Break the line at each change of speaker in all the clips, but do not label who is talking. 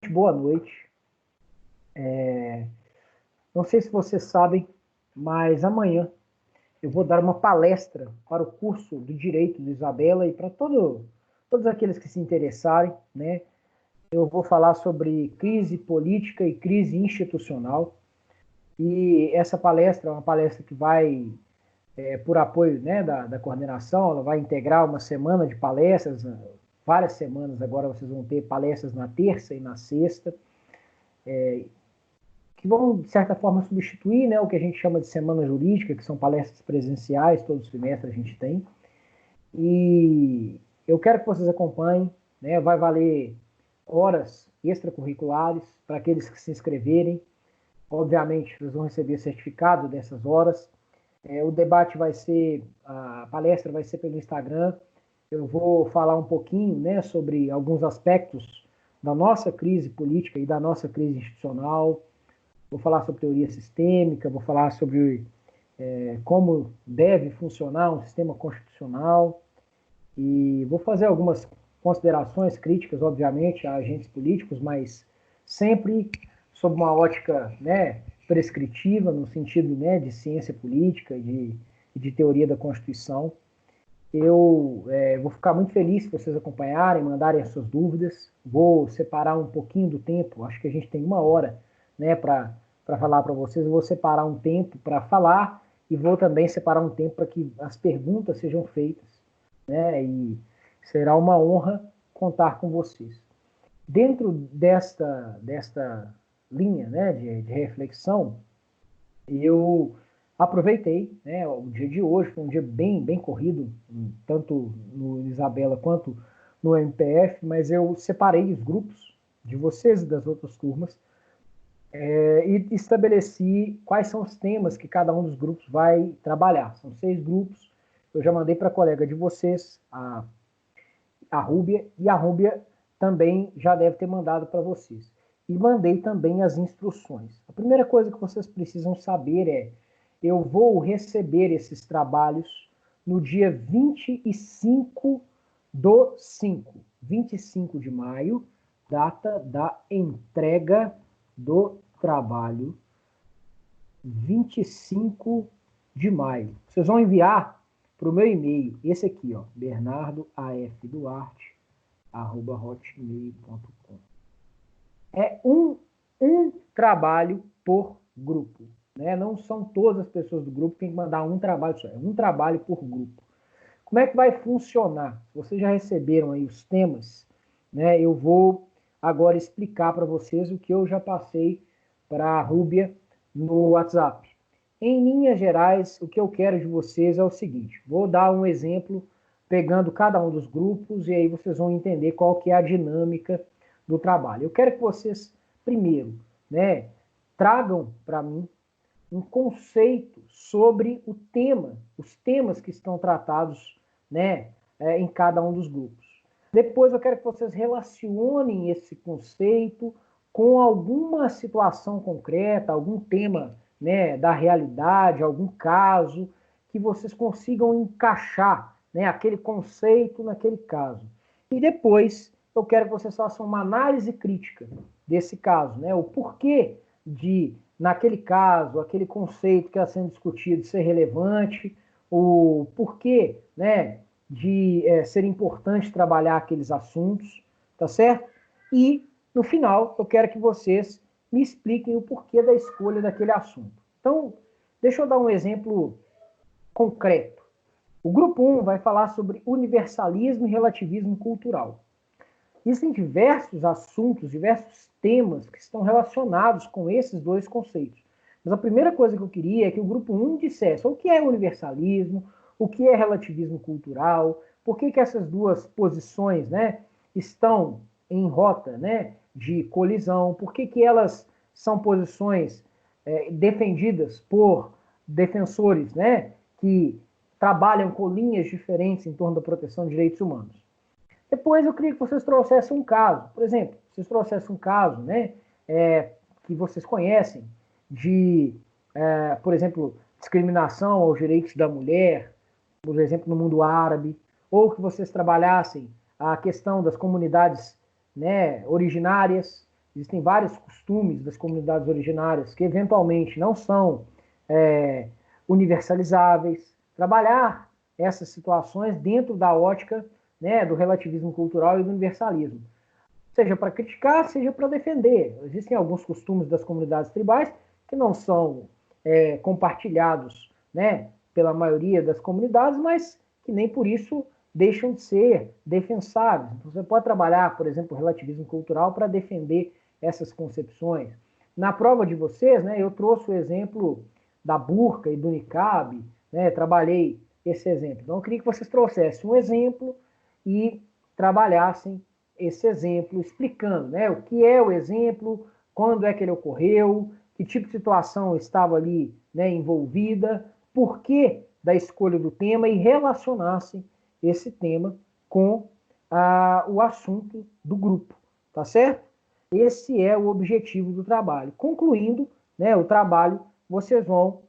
boa noite. Não sei se vocês sabem, mas amanhã eu vou dar uma palestra para o curso do Direito de Isabela e para todos aqueles que se interessarem, né? Eu vou falar sobre crise política e crise institucional. E essa palestra é uma palestra que vai, por apoio, né, da coordenação, ela vai integrar uma semana de palestras, várias semanas agora vocês vão ter palestras na terça e na sexta, que vão, de certa forma, substituir, né, o que a gente chama de semana jurídica, que são palestras presenciais, todo semestre a gente tem. E eu quero que vocês acompanhem, né, vai valer horas extracurriculares para aqueles que se inscreverem. Obviamente, vocês vão receber certificado dessas horas. O debate vai ser, a palestra vai ser pelo Instagram. Eu vou falar um pouquinho, né, sobre alguns aspectos da nossa crise política e da nossa crise institucional. Vou falar sobre teoria sistêmica, vou falar sobre como deve funcionar um sistema constitucional e vou fazer algumas considerações críticas, obviamente, a agentes políticos, mas sempre sob uma ótica, né, prescritiva, no sentido, né, de ciência política e de teoria da Constituição. Eu vou ficar muito feliz se vocês acompanharem, mandarem as suas dúvidas. Vou separar um pouquinho do tempo, acho que a gente tem 1 hora, né, para falar para vocês. Eu vou separar um tempo para falar e vou também separar um tempo para que as perguntas sejam feitas, né, e será uma honra contar com vocês. Dentro desta linha, né, de reflexão, eu aproveitei, né, o dia de hoje, foi um dia bem corrido, tanto no Isabela quanto no MPF, mas eu separei os grupos de vocês e das outras turmas e estabeleci quais são os temas que cada um dos grupos vai trabalhar. São 6 grupos, eu já mandei para a colega de vocês, a Rúbia, e a Rúbia também já deve ter mandado para vocês. E mandei também as instruções. A primeira coisa que vocês precisam saber é: eu vou receber esses trabalhos no dia 25 de maio, data da entrega do trabalho, 25 de maio. Vocês vão enviar para o meu e-mail, esse aqui, ó, bernardoafduarte@hotmail.com. É um trabalho por grupo, né? Não são todas as pessoas do grupo que tem que mandar um trabalho só, é um trabalho por grupo. Como é que vai funcionar? Vocês já receberam aí os temas, né? Eu vou agora explicar para vocês o que eu já passei para a Rúbia no WhatsApp. Em linhas gerais, o que eu quero de vocês é o seguinte: vou dar um exemplo pegando cada um dos grupos e aí vocês vão entender qual que é a dinâmica do trabalho. Eu quero que vocês, primeiro, né, tragam para mim um conceito sobre o tema, os temas que estão tratados, né, em cada um dos grupos. Depois eu quero que vocês relacionem esse conceito com alguma situação concreta, algum tema, né, da realidade, algum caso, que vocês consigam encaixar, né, aquele conceito naquele caso. E depois eu quero que vocês façam uma análise crítica desse caso, né, o porquê de, naquele caso, aquele conceito que está sendo discutido ser relevante, o porquê, né, de ser importante trabalhar aqueles assuntos, tá certo? E, no final, eu quero que vocês me expliquem o porquê da escolha daquele assunto. Então, deixa eu dar um exemplo concreto. O grupo 1 vai falar sobre universalismo e relativismo cultural. Existem diversos assuntos, diversos temas que estão relacionados com esses dois conceitos. Mas a primeira coisa que eu queria é que o grupo 1 dissesse o que é universalismo, o que é relativismo cultural, por que essas duas posições, né, estão em rota, né, de colisão, por que elas são posições defendidas por defensores, né, que trabalham com linhas diferentes em torno da proteção de direitos humanos. Depois eu queria que vocês trouxessem um caso. Por exemplo, vocês trouxessem um caso, né, que vocês conhecem, de, por exemplo, discriminação aos direitos da mulher, por exemplo, no mundo árabe, ou que vocês trabalhassem a questão das comunidades, né, originárias, existem vários costumes das comunidades originárias que eventualmente não são universalizáveis. Trabalhar essas situações dentro da ótica, né, do relativismo cultural e do universalismo. Seja para criticar, seja para defender. Existem alguns costumes das comunidades tribais que não são compartilhados, né, pela maioria das comunidades, mas que nem por isso deixam de ser defensáveis. Então, você pode trabalhar, por exemplo, o relativismo cultural para defender essas concepções. Na prova de vocês, né, eu trouxe o exemplo da burca e do niqab, né, trabalhei esse exemplo. Então, eu queria que vocês trouxessem um exemplo e trabalhassem esse exemplo, explicando, né, o que é o exemplo, quando é que ele ocorreu, que tipo de situação estava ali, né, envolvida, por que da escolha do tema e relacionassem esse tema com o assunto do grupo, tá certo? Esse é o objetivo do trabalho. Concluindo, né, o trabalho, vocês vão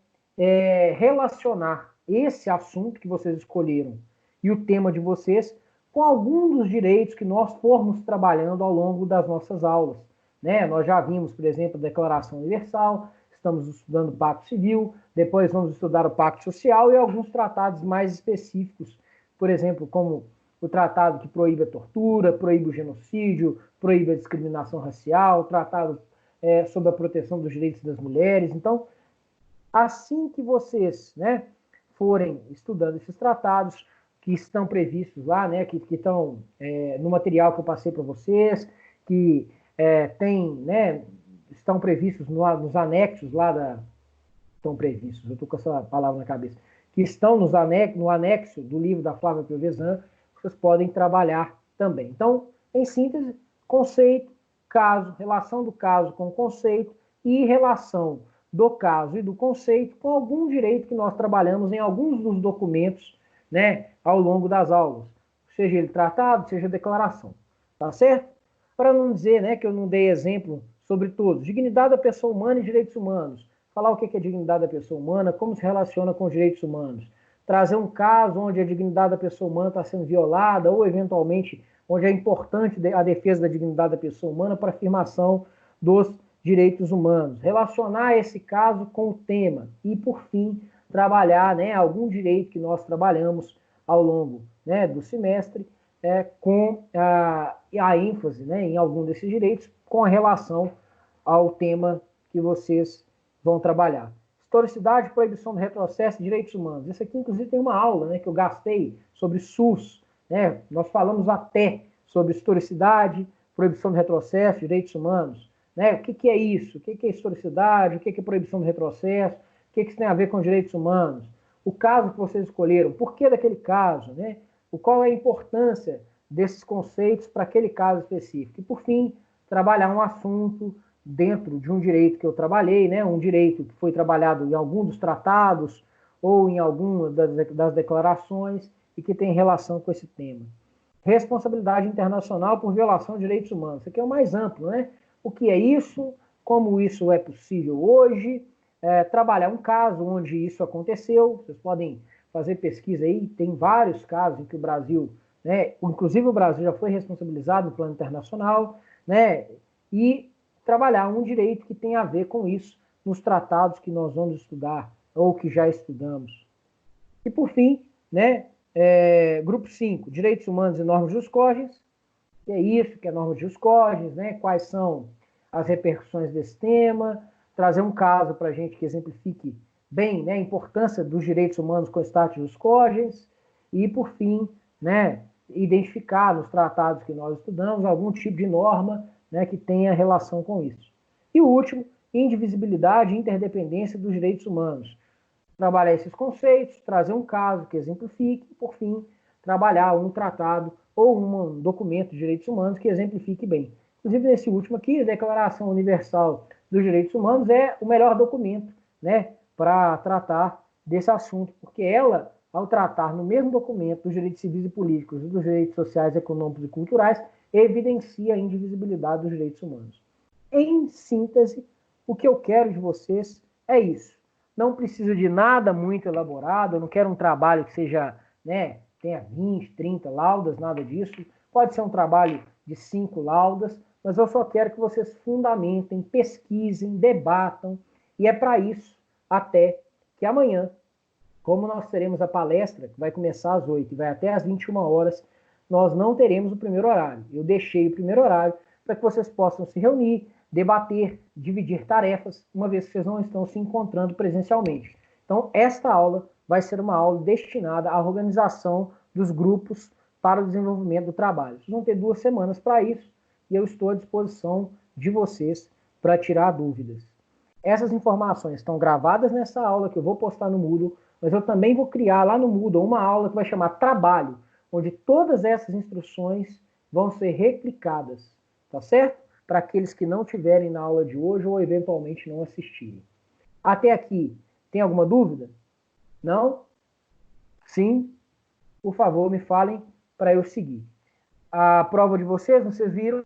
relacionar esse assunto que vocês escolheram e o tema de vocês com algum dos direitos que nós formos trabalhando ao longo das nossas aulas. Né? Nós já vimos, por exemplo, a Declaração Universal, estamos estudando o Pacto Civil, depois vamos estudar o Pacto Social e alguns tratados mais específicos, por exemplo, como o tratado que proíbe a tortura, proíbe o genocídio, proíbe a discriminação racial, tratado sobre a proteção dos direitos das mulheres. Então, assim que vocês, né, forem estudando esses tratados, que estão previstos lá, né, que estão no material que eu passei para vocês, que né, estão previstos nos anexos lá estão previstos, eu estou com essa palavra na cabeça, que estão no anexo do livro da Flávia Piovesan, vocês podem trabalhar também. Então, em síntese, conceito, caso, relação do caso com o conceito e relação do caso e do conceito com algum direito que nós trabalhamos em alguns dos documentos, né, ao longo das aulas, seja ele tratado, seja declaração, tá certo? Para não dizer, né, que eu não dei exemplo sobre todos. Dignidade da pessoa humana e direitos humanos. Falar o que é dignidade da pessoa humana, como se relaciona com os direitos humanos. Trazer um caso onde a dignidade da pessoa humana está sendo violada ou, eventualmente, onde é importante a defesa da dignidade da pessoa humana para a afirmação dos direitos humanos. Relacionar esse caso com o tema. E, por fim, trabalhar, né, algum direito que nós trabalhamos ao longo, né, do semestre, com a ênfase, né, em algum desses direitos com a relação ao tema que vocês vão trabalhar. Historicidade, proibição do retrocesso e direitos humanos. Isso aqui, inclusive, tem uma aula, né, que eu gastei sobre SUS. Né? Nós falamos até sobre historicidade, proibição do retrocesso, direitos humanos. Né? O que é isso? O que é historicidade? O que é proibição do retrocesso? O que isso tem a ver com direitos humanos? O caso que vocês escolheram, por que daquele caso? Né? Qual é a importância desses conceitos para aquele caso específico? E, por fim, trabalhar um assunto dentro de um direito que eu trabalhei, né? Um direito que foi trabalhado em algum dos tratados ou em alguma das declarações e que tem relação com esse tema. Responsabilidade internacional por violação de direitos humanos. Isso aqui é o mais amplo, né? O que é isso? Como isso é possível hoje? Trabalhar um caso onde isso aconteceu. Vocês podem fazer pesquisa aí. Tem vários casos em que o Brasil, né? Inclusive o Brasil já foi responsabilizado no plano internacional, né? E trabalhar um direito que tem a ver com isso nos tratados que nós vamos estudar ou que já estudamos. E, por fim, né, grupo 5, direitos humanos e normas jus cogens, que é isso, que é norma jus cogens, né, quais são as repercussões desse tema, trazer um caso para a gente que exemplifique bem, né, a importância dos direitos humanos com o status jus cogens, e, por fim, né, identificar nos tratados que nós estudamos algum tipo de norma, né, que tenha relação com isso. E o último, indivisibilidade e interdependência dos direitos humanos. Trabalhar esses conceitos, trazer um caso que exemplifique e, por fim, trabalhar um tratado ou um documento de direitos humanos que exemplifique bem. Inclusive, nesse último aqui, a Declaração Universal dos Direitos Humanos é o melhor documento, né, para tratar desse assunto, porque ela, ao tratar no mesmo documento dos direitos civis e políticos e dos direitos sociais, econômicos e culturais, evidencia a indivisibilidade dos direitos humanos. Em síntese, o que eu quero de vocês é isso. Não precisa de nada muito elaborado, eu não quero um trabalho que seja, né, tenha 20, 30 laudas, nada disso. Pode ser um trabalho de 5 laudas, mas eu só quero que vocês fundamentem, pesquisem, debatam, e é para isso até que amanhã, como nós teremos a palestra, que vai começar às 8 e vai até às 21 horas, nós não teremos o primeiro horário. Eu deixei o primeiro horário para que vocês possam se reunir, debater, dividir tarefas, uma vez que vocês não estão se encontrando presencialmente. Então, esta aula vai ser uma aula destinada à organização dos grupos para o desenvolvimento do trabalho. Vocês vão ter 2 semanas para isso e eu estou à disposição de vocês para tirar dúvidas. Essas informações estão gravadas nessa aula que eu vou postar no Moodle, mas eu também vou criar lá no Moodle uma aula que vai chamar Trabalho, onde todas essas instruções vão ser replicadas, tá certo? Para aqueles que não tiverem na aula de hoje ou eventualmente não assistirem. Até aqui, tem alguma dúvida? Não? Sim? Por favor, me falem para eu seguir. A prova de vocês viram?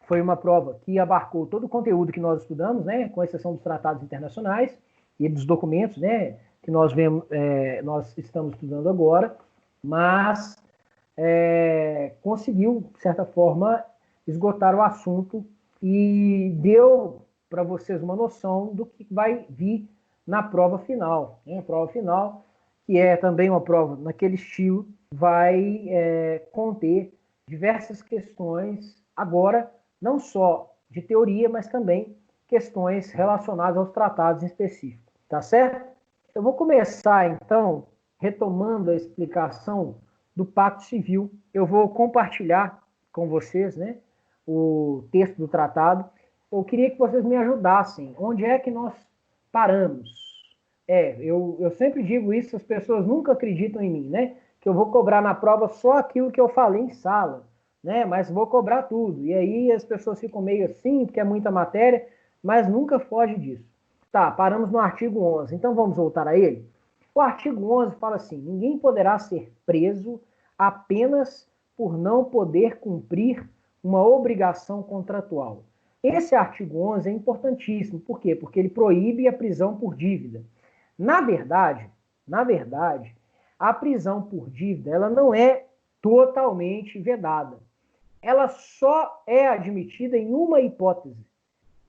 Foi uma prova que abarcou todo o conteúdo que nós estudamos, né, com exceção dos tratados internacionais e dos documentos, né, que nós estamos estudando agora, mas conseguiu, de certa forma, esgotar o assunto e deu para vocês uma noção do que vai vir na prova final. Né? A prova final, que é também uma prova naquele estilo, vai conter diversas questões, agora, não só de teoria, mas também questões relacionadas aos tratados em específico. Tá certo? Eu vou começar, então, retomando a explicação do Pacto Civil. Eu vou compartilhar com vocês, né, o texto do tratado. Eu queria que vocês me ajudassem. Onde é que nós paramos? Eu sempre digo isso, as pessoas nunca acreditam em mim, né? Que eu vou cobrar na prova só aquilo que eu falei em sala, né? Mas vou cobrar tudo. E aí as pessoas ficam meio assim, porque é muita matéria, mas nunca foge disso. Tá, paramos no artigo 11. Então vamos voltar a ele? O artigo 11 fala assim: ninguém poderá ser preso apenas por não poder cumprir uma obrigação contratual. Esse artigo 11 é importantíssimo. Por quê? Porque ele proíbe a prisão por dívida. Na verdade, a prisão por dívida ela não é totalmente vedada. Ela só é admitida em uma hipótese.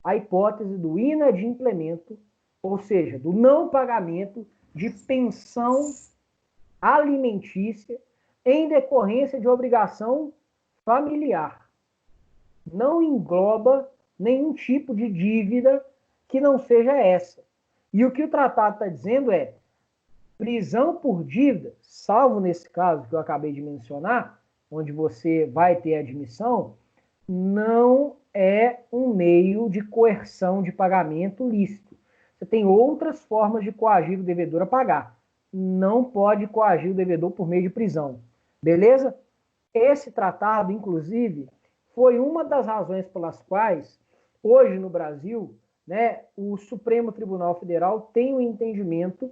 A hipótese do inadimplemento, ou seja, do não pagamento de pensão alimentícia em decorrência de obrigação familiar. Não engloba nenhum tipo de dívida que não seja essa. E o que o tratado está dizendo é prisão por dívida, salvo nesse caso que eu acabei de mencionar, onde você vai ter admissão, não é um meio de coerção de pagamento lícito. Você tem outras formas de coagir o devedor a pagar. Não pode coagir o devedor por meio de prisão. Beleza? Esse tratado, inclusive, foi uma das razões pelas quais, hoje no Brasil, né, o Supremo Tribunal Federal tem um entendimento,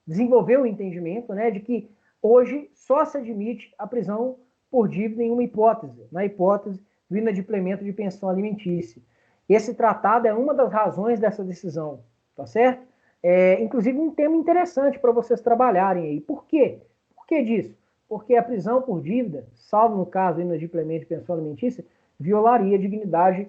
desenvolveu um entendimento, né, de que hoje só se admite a prisão por dívida em uma hipótese, na hipótese do inadimplemento de pensão alimentícia. Esse tratado é uma das razões dessa decisão, tá certo? Inclusive um tema interessante para vocês trabalharem aí. Por quê? Por que disso? Porque a prisão por dívida, salvo no caso do inadimplemento de pensão alimentícia, violaria a dignidade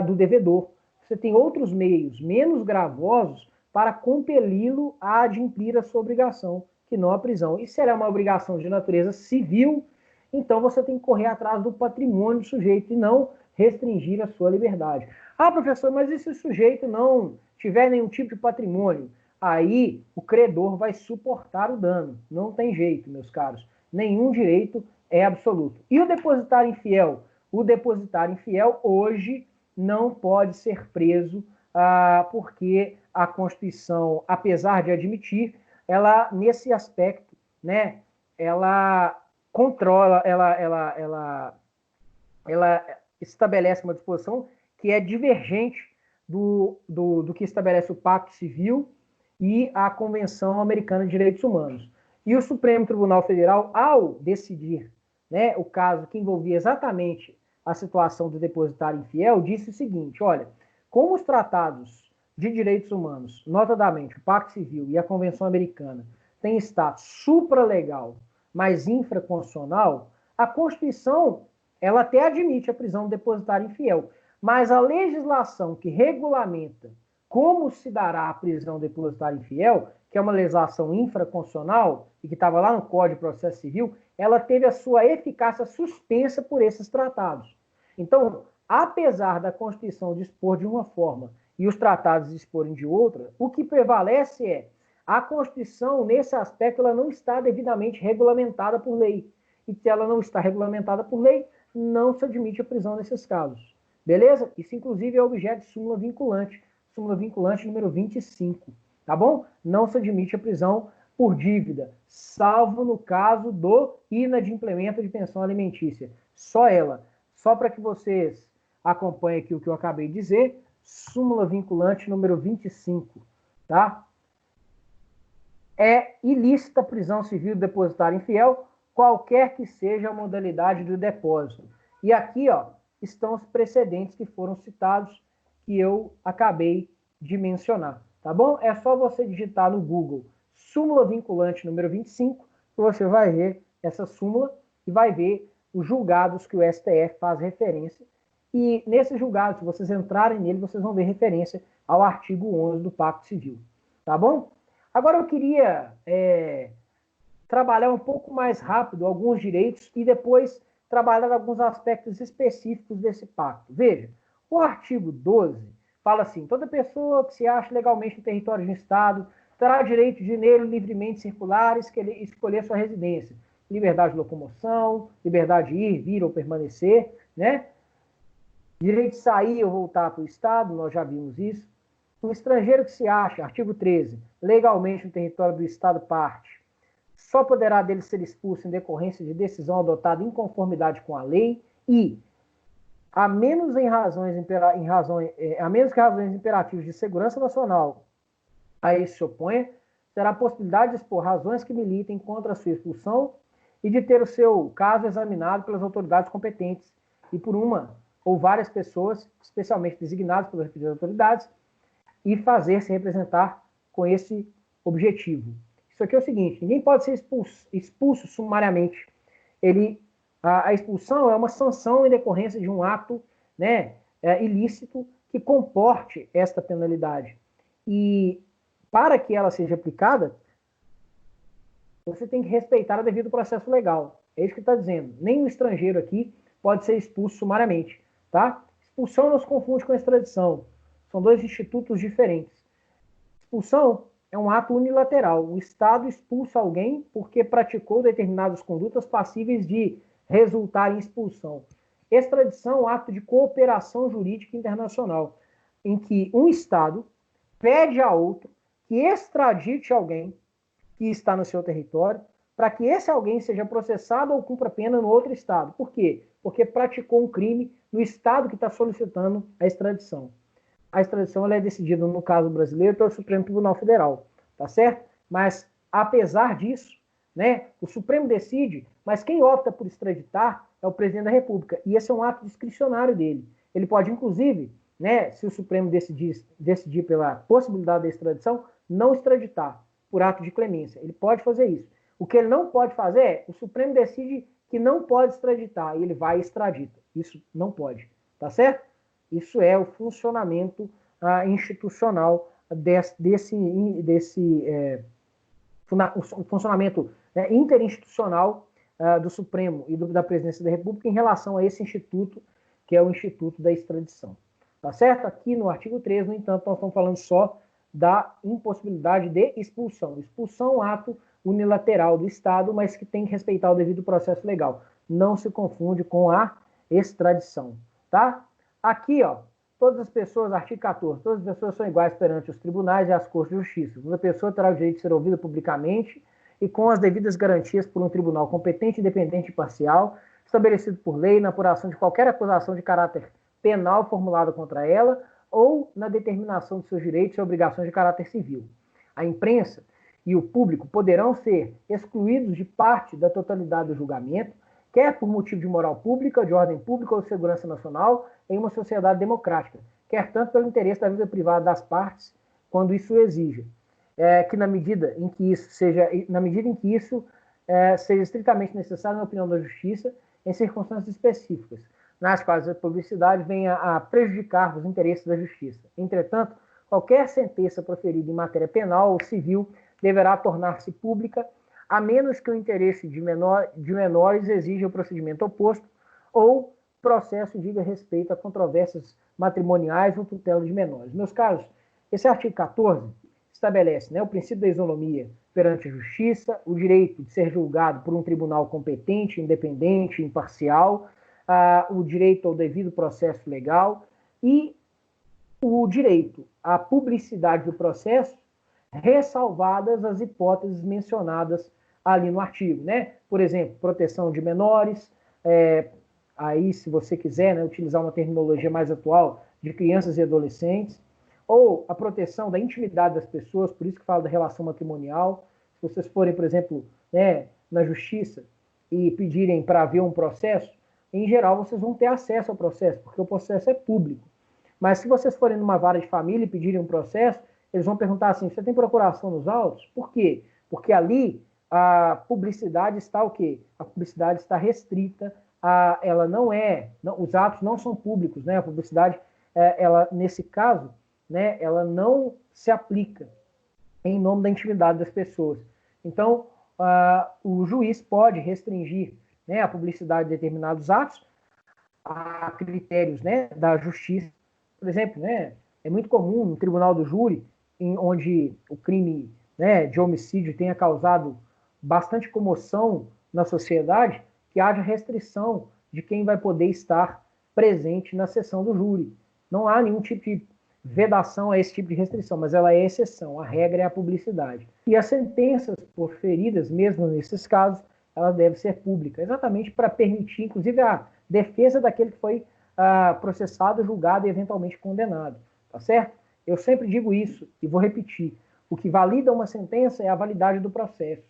do devedor. Você tem outros meios menos gravosos para compeli-lo a adimplir a sua obrigação, que não a prisão. E se ela é uma obrigação de natureza civil, então você tem que correr atrás do patrimônio do sujeito e não restringir a sua liberdade. Ah, professor, mas e se o sujeito não tiver nenhum tipo de patrimônio? Aí o credor vai suportar o dano. Não tem jeito, meus caros. Nenhum direito é absoluto. E o depositário infiel? O depositário infiel hoje não pode ser preso porque a Constituição, apesar de admitir, ela, nesse aspecto, né, ela controla, ela estabelece uma disposição que é divergente do que estabelece o Pacto Civil e a Convenção Americana de Direitos Humanos. E o Supremo Tribunal Federal, ao decidir, né, o caso que envolvia exatamente a situação do depositário infiel, disse o seguinte: olha, como os tratados de direitos humanos, notadamente o Pacto Civil e a Convenção Americana, têm status supralegal, mas infraconstitucional, a Constituição, ela até admite a prisão do depositário infiel, mas a legislação que regulamenta como se dará a prisão do depositário infiel, que é uma legislação infraconstitucional e que estava lá no Código de Processo Civil, ela teve a sua eficácia suspensa por esses tratados. Então, apesar da Constituição dispor de uma forma e os tratados disporem de outra, o que prevalece é a Constituição, nesse aspecto, ela não está devidamente regulamentada por lei. E se ela não está regulamentada por lei, não se admite a prisão nesses casos. Beleza? Isso, inclusive, é objeto de súmula vinculante número 25. Tá bom? Não se admite a prisão por dívida, salvo no caso do inadimplemento de pensão alimentícia. Só ela. Só para que vocês acompanhem aqui o que eu acabei de dizer, súmula vinculante número 25, tá? É ilícita a prisão civil do depositário infiel, qualquer que seja a modalidade do depósito. E aqui, ó, estão os precedentes que foram citados, que eu acabei de mencionar, tá bom? É só você digitar no Google súmula vinculante número 25, que você vai ver essa súmula e vai ver os julgados que o STF faz referência. E nesses julgados, se vocês entrarem nele, vocês vão ver referência ao artigo 11 do Pacto Civil, tá bom? Agora eu queria trabalhar um pouco mais rápido alguns direitos e depois trabalhar alguns aspectos específicos desse pacto. Veja, o artigo 12 fala assim: toda pessoa que se acha legalmente no território de um Estado terá direito de nele livremente circular e escolher sua residência. Liberdade de locomoção, liberdade de ir, vir ou permanecer, né? Direito de sair ou voltar para o Estado, nós já vimos isso. O estrangeiro que se acha, artigo 13, legalmente no território do Estado parte, só poderá dele ser expulso em decorrência de decisão adotada em conformidade com a lei e, a menos que razões imperativas de segurança nacional a isso se oponha, terá a possibilidade de expor razões que militem contra a sua expulsão e de ter o seu caso examinado pelas autoridades competentes e por uma ou várias pessoas, especialmente designadas pelas referidas autoridades, e fazer-se representar com esse objetivo. Isso aqui é o seguinte: ninguém pode ser expulso sumariamente. A expulsão é uma sanção em decorrência de um ato, né, ilícito que comporte esta penalidade. E para que ela seja aplicada, você tem que respeitar o devido processo legal. É isso que está dizendo. Nem o estrangeiro aqui pode ser expulso sumariamente, tá? Expulsão não se confunde com extradição. São dois institutos diferentes. Expulsão é um ato unilateral. O Estado expulsa alguém porque praticou determinadas condutas passíveis de resultar em expulsão. Extradição é um ato de cooperação jurídica internacional, em que um Estado pede a outro que extradite alguém que está no seu território para que esse alguém seja processado ou cumpra pena no outro Estado. Por quê? Porque praticou um crime no Estado que está solicitando a extradição. A extradição ela é decidida, no caso brasileiro, pelo Supremo Tribunal Federal, tá certo? Mas, apesar disso, né, o Supremo decide, mas quem opta por extraditar é o presidente da República, e esse é um ato discricionário dele. Ele pode, inclusive, né, se o Supremo decidir pela possibilidade da extradição, não extraditar, por ato de clemência. Ele pode fazer isso. O que ele não pode fazer é, o Supremo decide que não pode extraditar, e ele vai e extradita. Isso não pode, tá certo? Isso é o funcionamento institucional o funcionamento interinstitucional do Supremo e da Presidência da República em relação a esse instituto, que é o Instituto da Extradição. Tá certo? Aqui no artigo 13, no entanto, nós estamos falando só da impossibilidade de expulsão. Expulsão é um ato unilateral do Estado, mas que tem que respeitar o devido processo legal. Não se confunde com a extradição, tá? Aqui, ó, todas as pessoas, artigo 14, todas as pessoas são iguais perante os tribunais e as cortes de justiça. Toda pessoa terá o direito de ser ouvida publicamente e com as devidas garantias por um tribunal competente, independente e parcial, estabelecido por lei na apuração de qualquer acusação de caráter penal formulada contra ela ou na determinação de seus direitos e obrigações de caráter civil. A imprensa e o público poderão ser excluídos de parte da totalidade do julgamento, quer por motivo de moral pública, de ordem pública ou de segurança nacional, em uma sociedade democrática, quer tanto pelo interesse da vida privada das partes, quando isso exija. Que na medida em que isso seja estritamente necessário, na opinião da Justiça, em circunstâncias específicas, nas quais a publicidade venha a prejudicar os interesses da justiça. Entretanto, qualquer sentença proferida em matéria penal ou civil deverá tornar-se pública, a menos que o interesse de menores exija o procedimento oposto ou processo diga respeito a controvérsias matrimoniais ou tutela de menores. Meus caros, esse artigo 14 estabelece, né, o princípio da isonomia perante a justiça, o direito de ser julgado por um tribunal competente, independente, imparcial, o direito ao devido processo legal e o direito à publicidade do processo, ressalvadas as hipóteses mencionadas ali no artigo, né? Por exemplo, proteção de menores, aí, se você quiser, né, utilizar uma terminologia mais atual, de crianças e adolescentes, ou a proteção da intimidade das pessoas, por isso que falo da relação matrimonial. Se vocês forem, por exemplo, né, na justiça e pedirem para ver um processo, em geral vocês vão ter acesso ao processo, porque o processo é público. Mas se vocês forem numa vara de família e pedirem um processo, eles vão perguntar assim, você tem procuração nos autos? Por quê? Porque ali a publicidade está o quê? A publicidade está restrita, ela não é, os atos não são públicos, né? A publicidade, ela, nesse caso, né, ela não se aplica em nome da intimidade das pessoas. Então, o juiz pode restringir, né, a publicidade de determinados atos a critérios, né, da justiça. Por exemplo, né, é muito comum no tribunal do júri, onde o crime, né, de homicídio tenha causado bastante comoção na sociedade, que haja restrição de quem vai poder estar presente na sessão do júri. Não há nenhum tipo de vedação a esse tipo de restrição, mas ela é exceção. A regra é a publicidade. E as sentenças proferidas, mesmo nesses casos, elas devem ser públicas, exatamente para permitir, inclusive, a defesa daquele que foi processado, julgado e eventualmente condenado. Tá certo? Eu sempre digo isso e vou repetir. O que valida uma sentença é a validade do processo.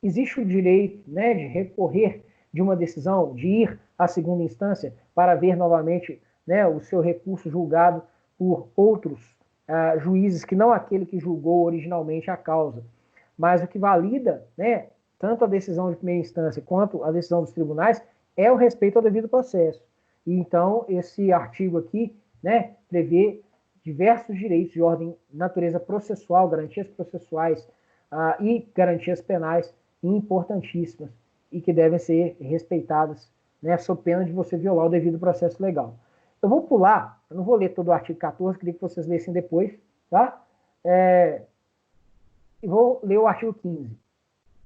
Existe o direito, né, de recorrer de uma decisão, de ir à segunda instância para ver novamente, né, o seu recurso julgado por outros juízes que não aquele que julgou originalmente a causa. Mas o que valida, né, tanto a decisão de primeira instância quanto a decisão dos tribunais é o respeito ao devido processo. E então esse artigo aqui, né, prevê diversos direitos de ordem natureza processual, garantias processuais e garantias penais importantíssimas e que devem ser respeitadas, né, sob pena de você violar o devido processo legal. Eu vou pular, eu não vou ler todo o artigo 14, queria que vocês lessem depois, tá? E vou ler o artigo 15.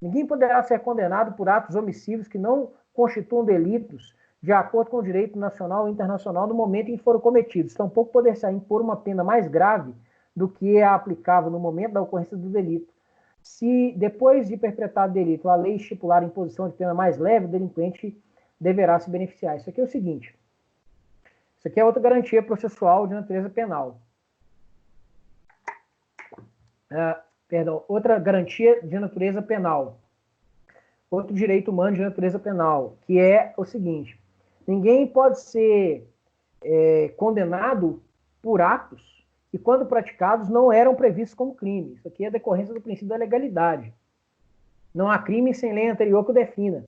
Ninguém poderá ser condenado por atos omissivos que não constituam delitos de acordo com o direito nacional ou internacional no momento em que foram cometidos. Tampouco poder-se impor uma pena mais grave do que é aplicável no momento da ocorrência do delito. Se, depois de perpetrado o delito, a lei estipular a imposição de pena mais leve, o delinquente deverá se beneficiar. Isso aqui é o seguinte. Isso aqui é outra garantia processual de natureza penal. Outra garantia de natureza penal. Outro direito humano de natureza penal, que é o seguinte. Ninguém pode ser condenado por atos que, quando praticados, não eram previstos como crime. Isso aqui é decorrência do princípio da legalidade. Não há crime sem lei anterior que o defina.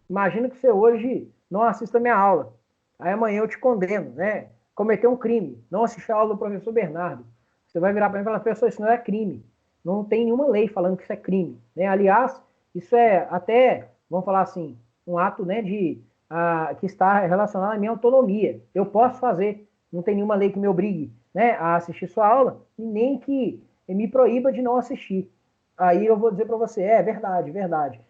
Imagina que você hoje não assista a minha aula. Aí amanhã eu te condeno, né? Cometeu um crime. Não assistiu a aula do professor Bernardo. Você vai virar para mim e falar, professor, isso não é crime. Não tem nenhuma lei falando que isso é crime. Né? Aliás, isso é até, vamos falar assim, um ato, né, que está relacionado à minha autonomia. Eu posso fazer. Não tem nenhuma lei que me obrigue, né, a assistir sua aula e nem que me proíba de não assistir. Aí eu vou dizer para você, verdade, verdade.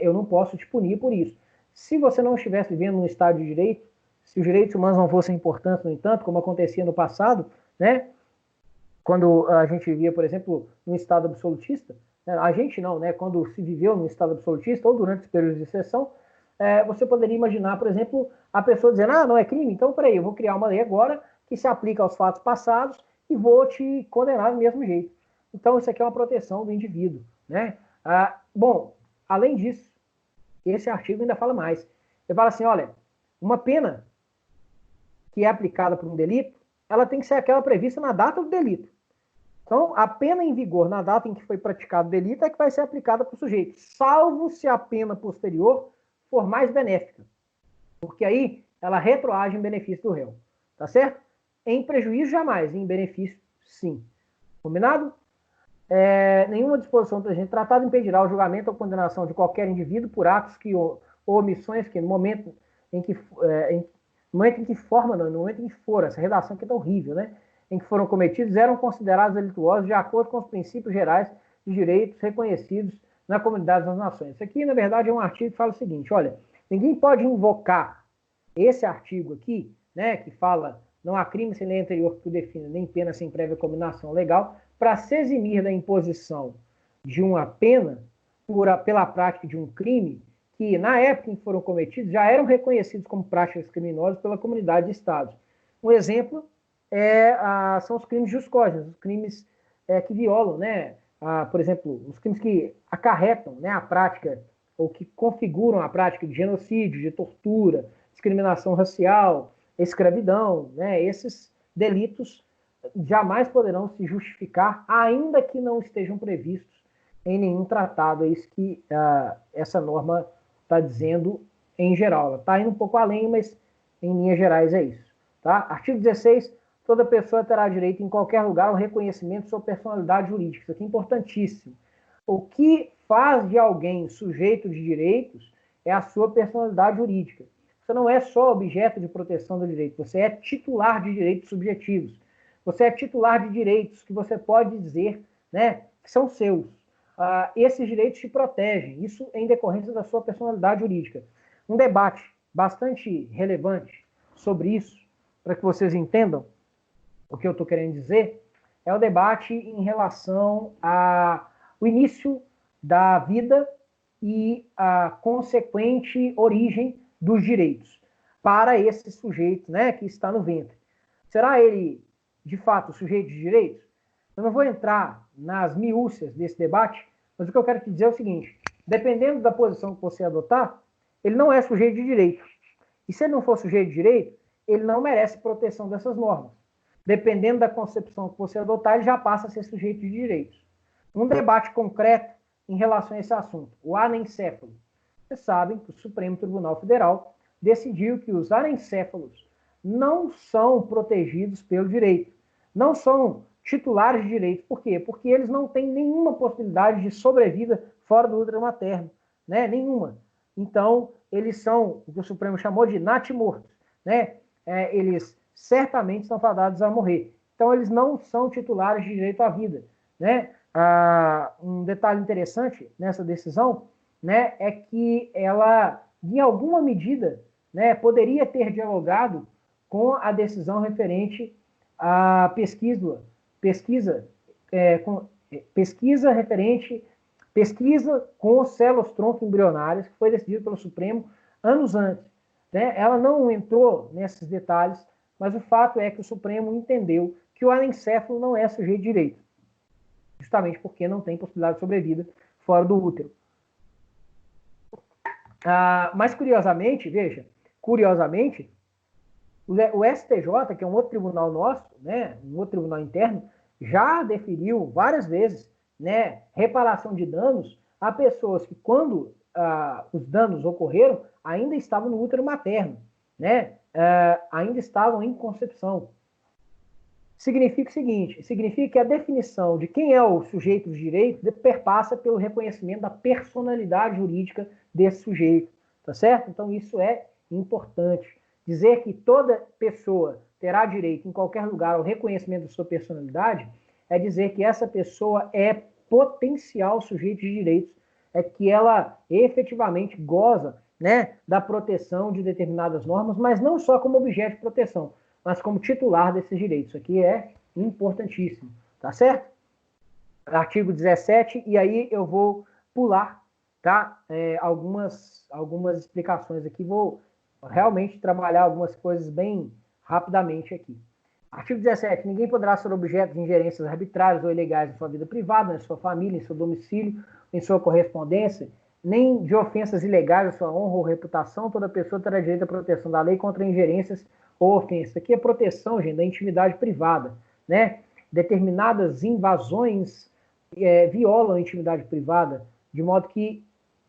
Eu não posso te punir por isso. Se você não estivesse vivendo num estado de direito, se os direitos humanos não fossem importantes, no entanto, como acontecia no passado, né, quando a gente vivia, por exemplo, num estado absolutista, né, a gente não, né, quando se viveu num estado absolutista ou durante os períodos de exceção, você poderia imaginar, por exemplo, a pessoa dizendo, não é crime, então peraí, eu vou criar uma lei agora que se aplica aos fatos passados e vou te condenar do mesmo jeito. Então isso aqui é uma proteção do indivíduo, né? Bom, além disso, esse artigo ainda fala mais. Ele fala assim, olha, uma pena que é aplicada por um delito, ela tem que ser aquela prevista na data do delito. Então, a pena em vigor na data em que foi praticado o delito é que vai ser aplicada para o sujeito, salvo se a pena posterior for mais benéfica, porque aí ela retroage em benefício do réu, tá certo? Em prejuízo, jamais, em benefício, sim. Combinado? Nenhuma disposição do presente tratado impedirá o julgamento ou condenação de qualquer indivíduo por atos ou omissões que, no momento em que foram, essa redação aqui é tão horrível, né? Em que foram cometidos, eram considerados delituosos de acordo com os princípios gerais de direitos reconhecidos na comunidade das nações. Isso aqui, na verdade, é um artigo que fala o seguinte, olha, ninguém pode invocar esse artigo aqui, né, que fala não há crime sem lei anterior que o defina, nem pena sem prévia combinação legal, para se eximir da imposição de uma pena pela prática de um crime que, na época em que foram cometidos, já eram reconhecidos como práticas criminosas pela comunidade de estados. Um exemplo são os crimes juscógenos, os crimes que violam, né, por exemplo, os crimes que acarretam, né, a prática ou que configuram a prática de genocídio, de tortura, discriminação racial, escravidão, né, esses delitos jamais poderão se justificar, ainda que não estejam previstos em nenhum tratado. É isso que essa norma está dizendo em geral. Ela está indo um pouco além, mas em linhas gerais é isso. Tá? Artigo 16. Toda pessoa terá direito em qualquer lugar ao reconhecimento de sua personalidade jurídica. Isso aqui é importantíssimo. O que faz de alguém sujeito de direitos é a sua personalidade jurídica. Você não é só objeto de proteção do direito, você é titular de direitos subjetivos. Você é titular de direitos que você pode dizer, né, que são seus. Esses direitos te protegem. Isso em decorrência da sua personalidade jurídica. Um debate bastante relevante sobre isso, para que vocês entendam o que eu estou querendo dizer, é o debate em relação ao início da vida e a consequente origem dos direitos para esse sujeito, né, que está no ventre. Será ele, de fato, sujeito de direitos? Eu não vou entrar nas miúcias desse debate, mas o que eu quero te dizer é o seguinte, dependendo da posição que você adotar, ele não é sujeito de direito. E se ele não for sujeito de direito, ele não merece proteção dessas normas. Dependendo da concepção que você adotar, ele já passa a ser sujeito de direitos. Um debate concreto em relação a esse assunto, o anencéfalo. Vocês sabem que o Supremo Tribunal Federal decidiu que os anencéfalos não são protegidos pelo direito, não são titulares de direito. Por quê? Porque eles não têm nenhuma possibilidade de sobrevida fora do útero materno, né? Nenhuma. Então, eles são o que o Supremo chamou de natimortos, né? Eles certamente estão fadados a morrer. Então, eles não são titulares de direito à vida, né? Um detalhe interessante nessa decisão, né, é que ela, em alguma medida, né, poderia ter dialogado com a decisão referente à pesquisa com células-tronco embrionárias, que foi decidida pelo Supremo anos antes. Né? Ela não entrou nesses detalhes, mas o fato é que o Supremo entendeu que o anencéfalo não é sujeito de direito, justamente porque não tem possibilidade de sobrevida fora do útero. Mas curiosamente, veja, o STJ, que é um outro tribunal nosso, né, um outro tribunal interno, já deferiu várias vezes, né, reparação de danos a pessoas que, quando os danos ocorreram, ainda estavam no útero materno, né, ainda estavam em concepção. Significa o seguinte, significa que a definição de quem é o sujeito de direito perpassa pelo reconhecimento da personalidade jurídica desse sujeito, tá certo? Então isso é importante. Dizer que toda pessoa terá direito em qualquer lugar ao reconhecimento da sua personalidade é dizer que essa pessoa é potencial sujeito de direitos, é que ela efetivamente goza, né, da proteção de determinadas normas, mas não só como objeto de proteção, mas como titular desses direitos. Isso aqui é importantíssimo, tá certo? Artigo 17, e aí eu vou pular, tá? Algumas explicações aqui, vou realmente trabalhar algumas coisas bem rapidamente aqui. Artigo 17. Ninguém poderá ser objeto de ingerências arbitrárias ou ilegais em sua vida privada, na sua família, em seu domicílio, em sua correspondência, nem de ofensas ilegais à sua honra ou reputação. Toda pessoa terá direito à proteção da lei contra ingerências ou ofensas. Aqui é proteção, gente, da intimidade privada, né? Determinadas invasões violam a intimidade privada, de modo que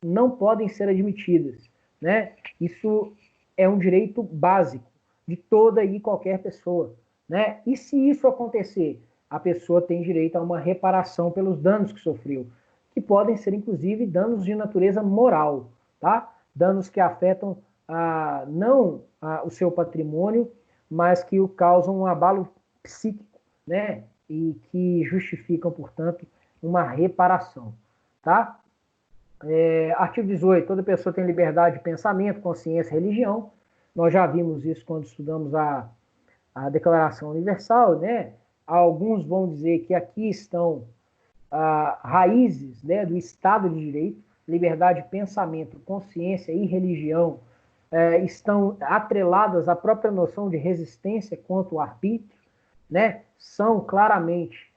não podem ser admitidas. né? Isso é um direito básico de toda e qualquer pessoa, né? E se isso acontecer, a pessoa tem direito a uma reparação pelos danos que sofreu, que podem ser, inclusive, danos de natureza moral, tá? Danos que afetam não o seu patrimônio, mas que o causam um abalo psíquico, né? E que justificam, portanto, uma reparação, tá? Artigo 18, toda pessoa tem liberdade de pensamento, consciência e religião. Nós já vimos isso quando estudamos a Declaração Universal, né? Alguns vão dizer que aqui estão raízes, né, do Estado de Direito, liberdade de pensamento, consciência e religião estão atreladas à própria noção de resistência contra o arbítrio, né? São claramente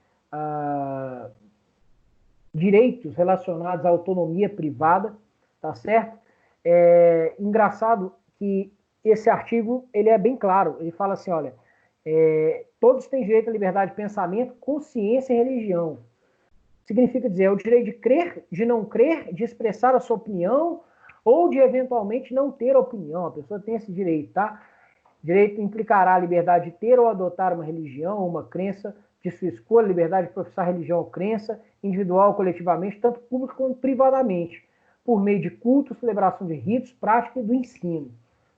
direitos relacionados à autonomia privada, tá certo? Engraçado que esse artigo ele é bem claro, ele fala assim, olha, todos têm direito à liberdade de pensamento, consciência e religião. Significa dizer, é o direito de crer, de não crer, de expressar a sua opinião ou de eventualmente não ter opinião. A pessoa tem esse direito, tá? Direito implicará a liberdade de ter ou adotar uma religião ou uma crença de sua escolha, liberdade de professar religião ou crença, individual ou coletivamente, tanto público quanto privadamente, por meio de culto, celebração de ritos, prática e do ensino.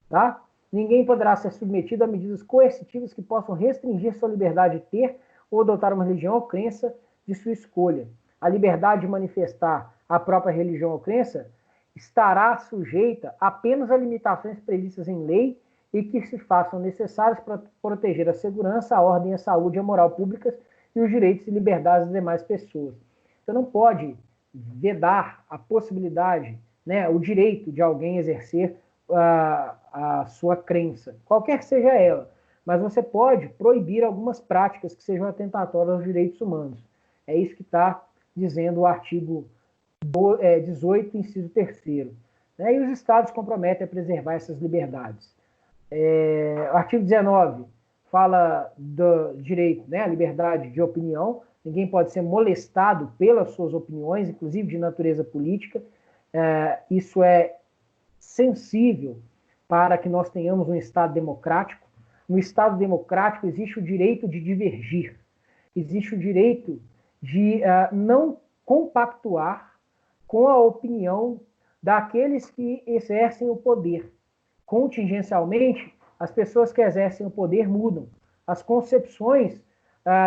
Tá? Ninguém poderá ser submetido a medidas coercitivas que possam restringir sua liberdade de ter ou adotar uma religião ou crença de sua escolha. A liberdade de manifestar a própria religião ou crença estará sujeita apenas a limitações previstas em lei e que se façam necessárias para proteger a segurança, a ordem, a saúde e a moral públicas e os direitos e liberdades das demais pessoas. Você não pode vedar a possibilidade, né, o direito de alguém exercer a sua crença, qualquer que seja ela, mas você pode proibir algumas práticas que sejam atentatórias aos direitos humanos. É isso que está dizendo o artigo 18, inciso 3º. Né? E os Estados comprometem a preservar essas liberdades. O artigo 19 fala do direito, né, à liberdade de opinião. Ninguém pode ser molestado pelas suas opiniões, inclusive de natureza política. Isso é sensível para que nós tenhamos um Estado democrático. No Estado democrático existe o direito de divergir, existe o direito de não compactuar com a opinião daqueles que exercem o poder. Contingencialmente, as pessoas que exercem o poder mudam. As concepções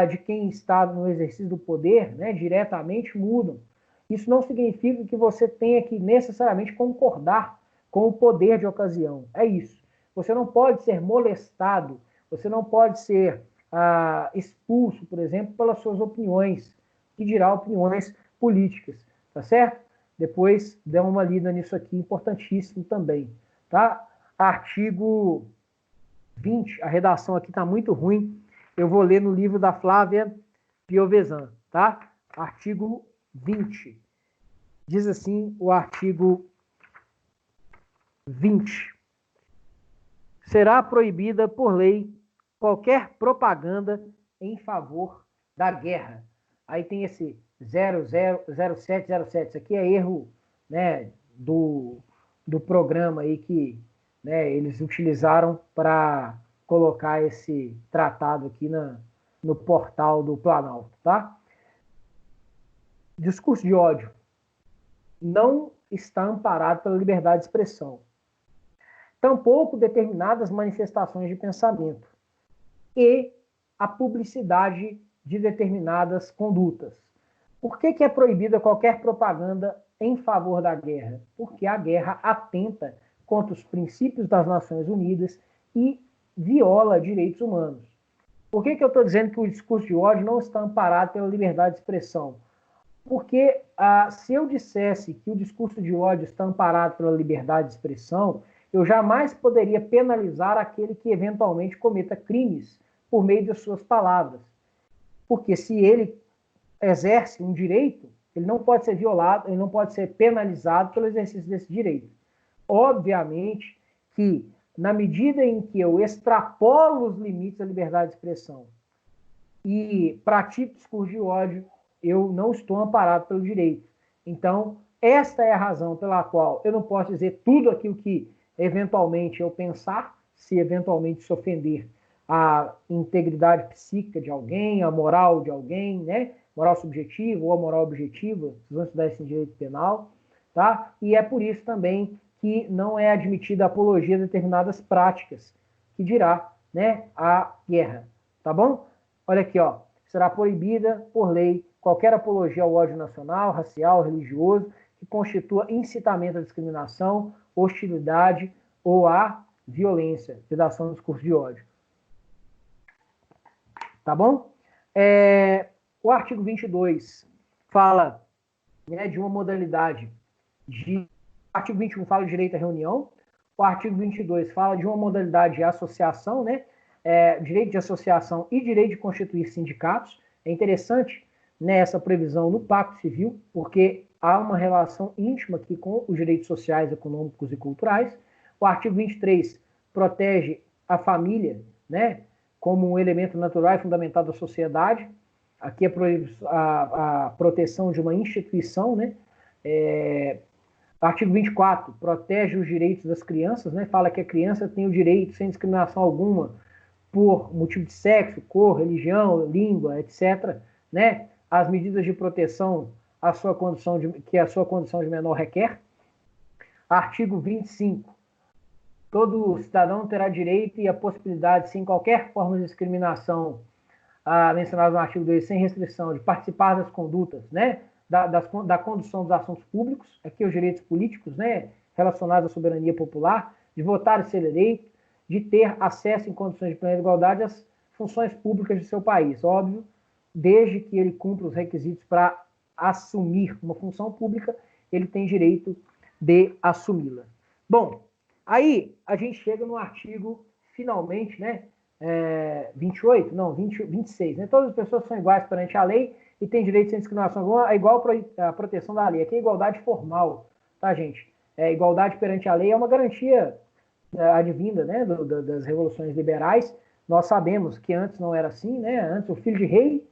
de quem está no exercício do poder, né, diretamente, mudam. Isso não significa que você tenha que necessariamente concordar com o poder de ocasião. É isso. Você não pode ser molestado, você não pode ser expulso, por exemplo, pelas suas opiniões, que dirá opiniões políticas, tá certo? Depois dê uma lida nisso aqui, importantíssimo também, tá? Artigo 20, a redação aqui está muito ruim, eu vou ler no livro da Flávia Piovesan, tá? Artigo 20. Diz assim o artigo 20. Será proibida por lei qualquer propaganda em favor da guerra. Aí tem esse 000707, isso aqui é erro, né, do programa aí que, né, eles utilizaram para colocar esse tratado aqui no portal do Planalto, tá? Discurso de ódio não está amparado pela liberdade de expressão. Tampouco determinadas manifestações de pensamento e a publicidade de determinadas condutas. Por que é proibida qualquer propaganda em favor da guerra? Porque a guerra atenta contra os princípios das Nações Unidas e viola direitos humanos. Por que eu estou dizendo que o discurso de ódio não está amparado pela liberdade de expressão? Porque se eu dissesse que o discurso de ódio está amparado pela liberdade de expressão, eu jamais poderia penalizar aquele que eventualmente cometa crimes por meio de suas palavras. Porque se ele exerce um direito, ele não pode ser violado, ele não pode ser penalizado pelo exercício desse direito. Obviamente que, na medida em que eu extrapolo os limites da liberdade de expressão e pratico discurso de ódio, eu não estou amparado pelo direito. Então, esta é a razão pela qual eu não posso dizer tudo aquilo que eventualmente eu pensar, se eventualmente se ofender a integridade psíquica de alguém, a moral de alguém, né? Moral subjetiva ou a moral objetiva, vocês vão estudar isso em direito penal, tá? E é por isso também que não é admitida a apologia de determinadas práticas, que dirá, né, a guerra, tá bom? Olha aqui, ó, será proibida por lei qualquer apologia ao ódio nacional, racial, religioso, que constitua incitamento à discriminação, hostilidade ou à violência, vedação do discurso de ódio. Tá bom? O artigo 22 fala, né, de uma modalidade de... O artigo 21 fala de direito à reunião, o artigo 22 fala de uma modalidade de associação, né, direito de associação e direito de constituir sindicatos. É interessante, né, essa previsão no Pacto Civil, porque há uma relação íntima aqui com os direitos sociais, econômicos e culturais. O artigo 23 protege a família, né, como um elemento natural e fundamental da sociedade. Aqui a proteção de uma instituição, né? Artigo 24 protege os direitos das crianças, né? Fala que a criança tem o direito, sem discriminação alguma, por motivo de sexo, cor, religião, língua, etc., né? As medidas de proteção que a sua condição de menor requer. Artigo 25. Todo cidadão terá direito e a possibilidade, sem qualquer forma de discriminação, mencionado no artigo 2, sem restrição, de participar das condutas, né, da condução dos assuntos públicos, aqui os direitos políticos, né, relacionados à soberania popular, de votar e ser eleito, de ter acesso em condições de plena igualdade às funções públicas de seu país, óbvio, desde que ele cumpra os requisitos para assumir uma função pública, ele tem direito de assumi-la. Bom, aí a gente chega no artigo, finalmente, né, 28, não, 26, né? Todas as pessoas são iguais perante a lei e têm direito sem discriminação alguma, igual a proteção da lei. Aqui é igualdade formal, tá, gente? Igualdade perante a lei é uma garantia advinda, né, das revoluções liberais. Nós sabemos que antes não era assim, né? Antes o filho de rei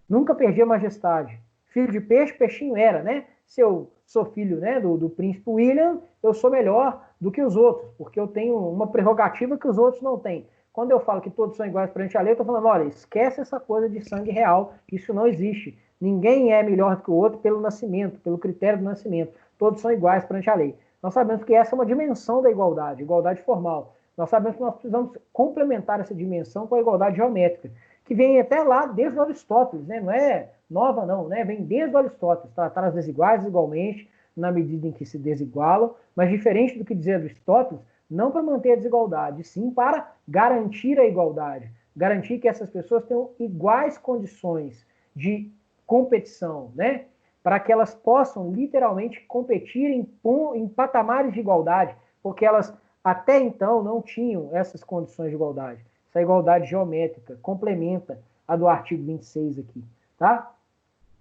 nunca perdia majestade. Filho de peixe, peixinho era, né? Se eu sou filho, né, do príncipe William, eu sou melhor do que os outros, porque eu tenho uma prerrogativa que os outros não têm. Quando eu falo que todos são iguais perante a lei, eu estou falando, olha, esquece essa coisa de sangue real, isso não existe. Ninguém é melhor do que o outro pelo nascimento, pelo critério do nascimento. Todos são iguais perante a lei. Nós sabemos que essa é uma dimensão da igualdade, igualdade formal. Nós sabemos que nós precisamos complementar essa dimensão com a igualdade geométrica, que vem até lá desde Aristóteles, né? Não é nova não, né? Vem desde Aristóteles, tratar as desiguais igualmente, na medida em que se desigualam, mas diferente do que dizia Aristóteles, não para manter a desigualdade, sim para garantir a igualdade, garantir que essas pessoas tenham iguais condições de competição, né? Para que elas possam literalmente competir em patamares de igualdade, porque elas até então não tinham essas condições de igualdade. Essa igualdade geométrica complementa a do artigo 26 aqui, tá?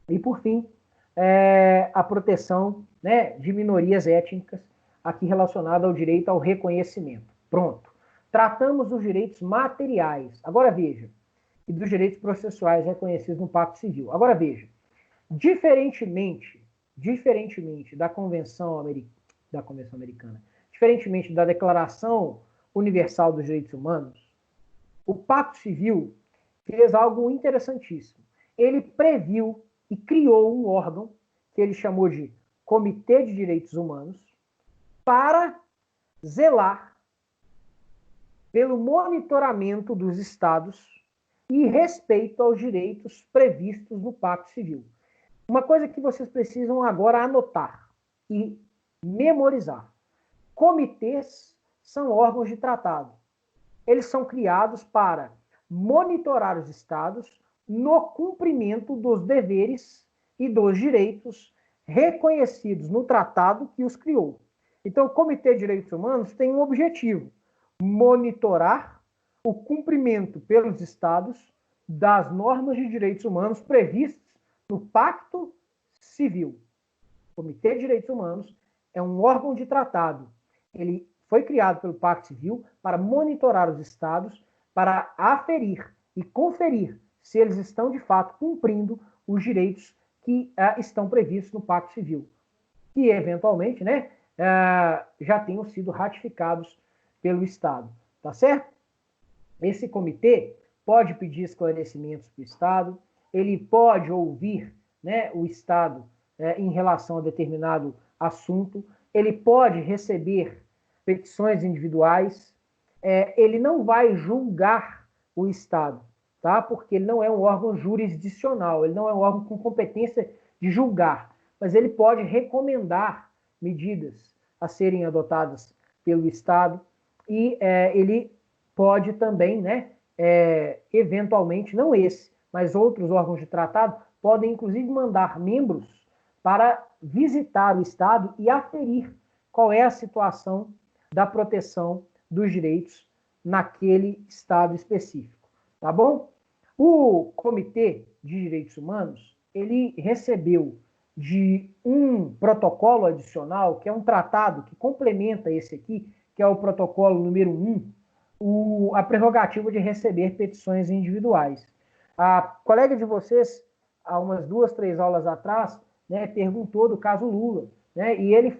E por fim, a proteção, né, de minorias étnicas, aqui relacionada ao direito ao reconhecimento. Pronto. Tratamos dos direitos materiais. Agora veja, e dos direitos processuais reconhecidos no Pacto Civil. Agora veja, diferentemente da Convenção Americana, diferentemente da Declaração Universal dos Direitos Humanos, o Pacto Civil fez algo interessantíssimo. Ele previu e criou um órgão que ele chamou de Comitê de Direitos Humanos, para zelar pelo monitoramento dos Estados e respeito aos direitos previstos no Pacto Civil. Uma coisa que vocês precisam agora anotar e memorizar. Comitês são órgãos de tratado. Eles são criados para monitorar os Estados no cumprimento dos deveres e dos direitos reconhecidos no tratado que os criou. Então, o Comitê de Direitos Humanos tem um objetivo: monitorar o cumprimento pelos Estados das normas de direitos humanos previstas no Pacto Civil. O Comitê de Direitos Humanos é um órgão de tratado. Ele foi criado pelo Pacto Civil para monitorar os Estados, para aferir e conferir se eles estão, de fato, cumprindo os direitos que estão previstos no Pacto Civil. que eventualmente, né, já tenham sido ratificados pelo Estado, tá certo? Esse comitê pode pedir esclarecimentos para o Estado, ele pode ouvir, né, o Estado em relação a determinado assunto, ele pode receber petições individuais, ele não vai julgar o Estado, tá? Porque ele não é um órgão jurisdicional, ele não é um órgão com competência de julgar, mas ele pode recomendar medidas a serem adotadas pelo Estado e ele pode também, né, eventualmente, não esse, mas outros órgãos de tratado, podem inclusive mandar membros para visitar o Estado e aferir qual é a situação da proteção dos direitos naquele Estado específico, tá bom? O Comitê de Direitos Humanos, ele recebeu de um protocolo adicional, que é um tratado que complementa esse aqui, que é o protocolo número 1, a prerrogativa de receber petições individuais. A colega de vocês, há umas 2, 3 aulas atrás, né, perguntou do caso Lula, né, e ele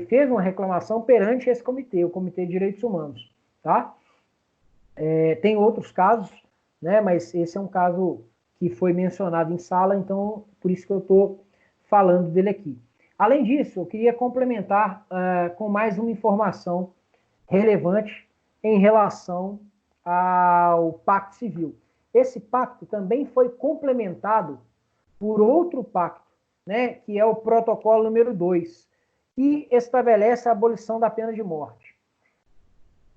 fez uma reclamação perante esse comitê, o Comitê de Direitos Humanos, tá? Tem outros casos, né, mas esse é um caso que foi mencionado em sala, então por isso que eu estou falando dele aqui. Além disso, eu queria complementar com mais uma informação relevante em relação ao Pacto Civil. Esse pacto também foi complementado por outro pacto, né, que é o protocolo número 2, que estabelece a abolição da pena de morte.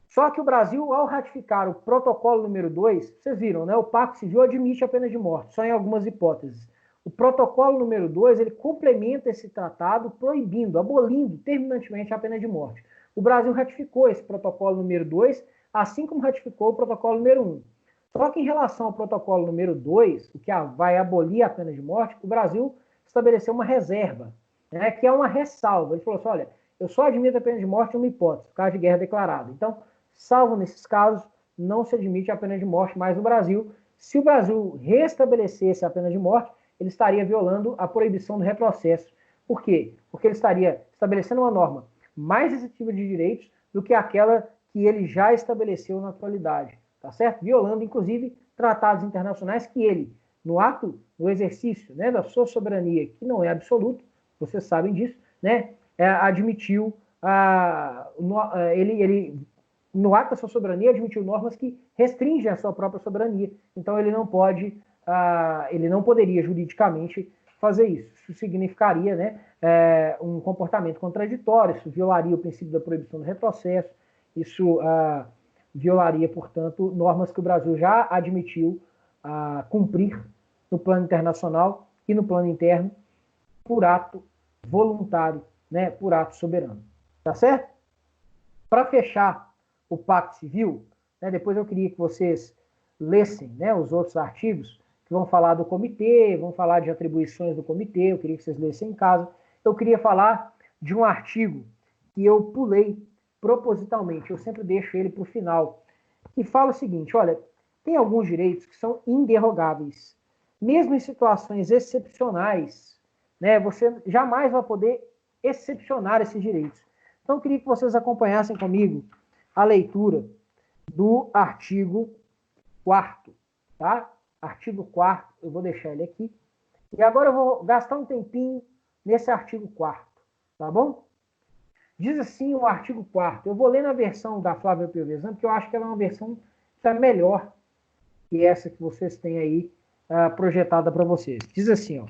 Só que o Brasil, ao ratificar o protocolo número 2, vocês viram, né, o Pacto Civil admite a pena de morte, só em algumas hipóteses. O protocolo número 2, ele complementa esse tratado proibindo, abolindo terminantemente a pena de morte. O Brasil ratificou esse protocolo número 2, assim como ratificou o protocolo número 1. Só que em relação ao protocolo número 2, o que vai abolir a pena de morte, o Brasil estabeleceu uma reserva, né, que é uma ressalva. Ele falou assim, olha, eu só admito a pena de morte em uma hipótese, caso de guerra declarada. Então, salvo nesses casos, não se admite a pena de morte mais no Brasil. Se o Brasil restabelecesse a pena de morte, ele estaria violando a proibição do retrocesso. Por quê? Porque ele estaria estabelecendo uma norma mais restritiva de direitos do que aquela que ele já estabeleceu na atualidade, tá certo? Violando, inclusive, tratados internacionais que ele, no ato, no exercício, né, da sua soberania, que não é absoluto, vocês sabem disso, né, admitiu, ele no ato da sua soberania, admitiu normas que restringem a sua própria soberania. Então, ele não poderia juridicamente fazer isso. Isso significaria, né, um comportamento contraditório, isso violaria o princípio da proibição do retrocesso, isso violaria, portanto, normas que o Brasil já admitiu cumprir no plano internacional e no plano interno por ato voluntário, né, por ato soberano. Tá certo? Para fechar o Pacto Civil, né, depois eu queria que vocês lessem, né, os outros artigos que vão falar do comitê, vão falar de atribuições do comitê, eu queria que vocês lessem em casa. Eu queria falar de um artigo que eu pulei propositalmente, eu sempre deixo ele para o final, que fala o seguinte, olha, tem alguns direitos que são inderrogáveis, mesmo em situações excepcionais, né, você jamais vai poder excepcionar esses direitos. Então, eu queria que vocês acompanhassem comigo a leitura do artigo 4º, tá? Artigo 4º, eu vou deixar ele aqui. E agora eu vou gastar um tempinho nesse artigo 4º, tá bom? Diz assim o artigo 4º, eu vou ler na versão da Flávia Piovesan, porque eu acho que ela é uma versão que é melhor que essa que vocês têm aí projetada para vocês. Diz assim, ó.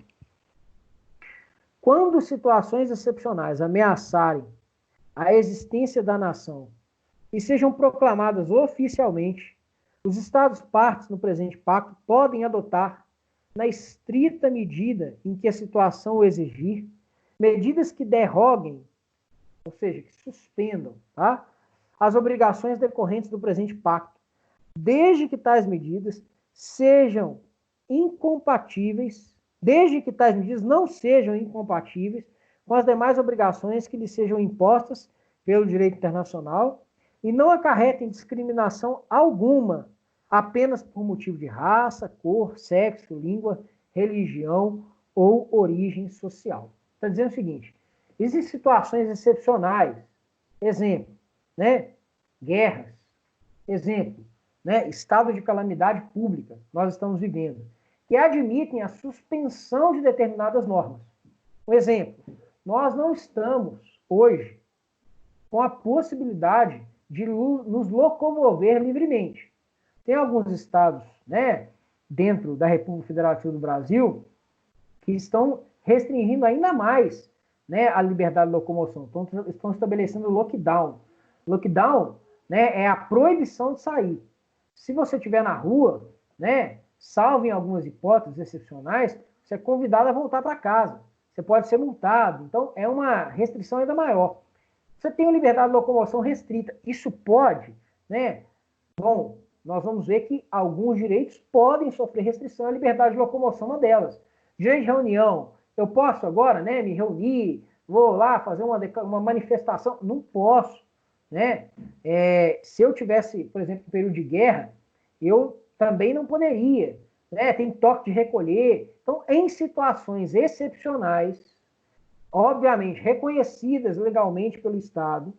Quando situações excepcionais ameaçarem a existência da nação e sejam proclamadas oficialmente, os Estados-partes no presente pacto podem adotar, na estrita medida em que a situação o exigir, medidas que derroguem, ou seja, que suspendam, tá, as obrigações decorrentes do presente pacto, desde que tais medidas sejam incompatíveis, desde que tais medidas não sejam incompatíveis com as demais obrigações que lhes sejam impostas pelo direito internacional e não acarretem discriminação alguma apenas por motivo de raça, cor, sexo, língua, religião ou origem social. Está dizendo o seguinte, existem situações excepcionais, exemplo, né, guerras, exemplo, né, estado de calamidade pública, nós estamos vivendo, que admitem a suspensão de determinadas normas. Um exemplo, nós não estamos hoje com a possibilidade de nos locomover livremente. Tem alguns estados, né, dentro da República Federativa do Brasil, que estão restringindo ainda mais, né, a liberdade de locomoção. Estão estabelecendo lockdown. Lockdown, né, é a proibição de sair. Se você estiver na rua, né, salvo em algumas hipóteses excepcionais, você é convidado a voltar para casa. Você pode ser multado. Então, é uma restrição ainda maior. Você tem a liberdade de locomoção restrita. Isso pode, né? Bom, nós vamos ver que alguns direitos podem sofrer restrição à liberdade de locomoção, uma delas. Direito de reunião. Eu posso agora, né, me reunir, vou lá fazer uma manifestação? Não posso, né? Se eu tivesse, por exemplo, um período de guerra, eu também não poderia, né? Tem toque de recolher. Então, em situações excepcionais, obviamente reconhecidas legalmente pelo Estado,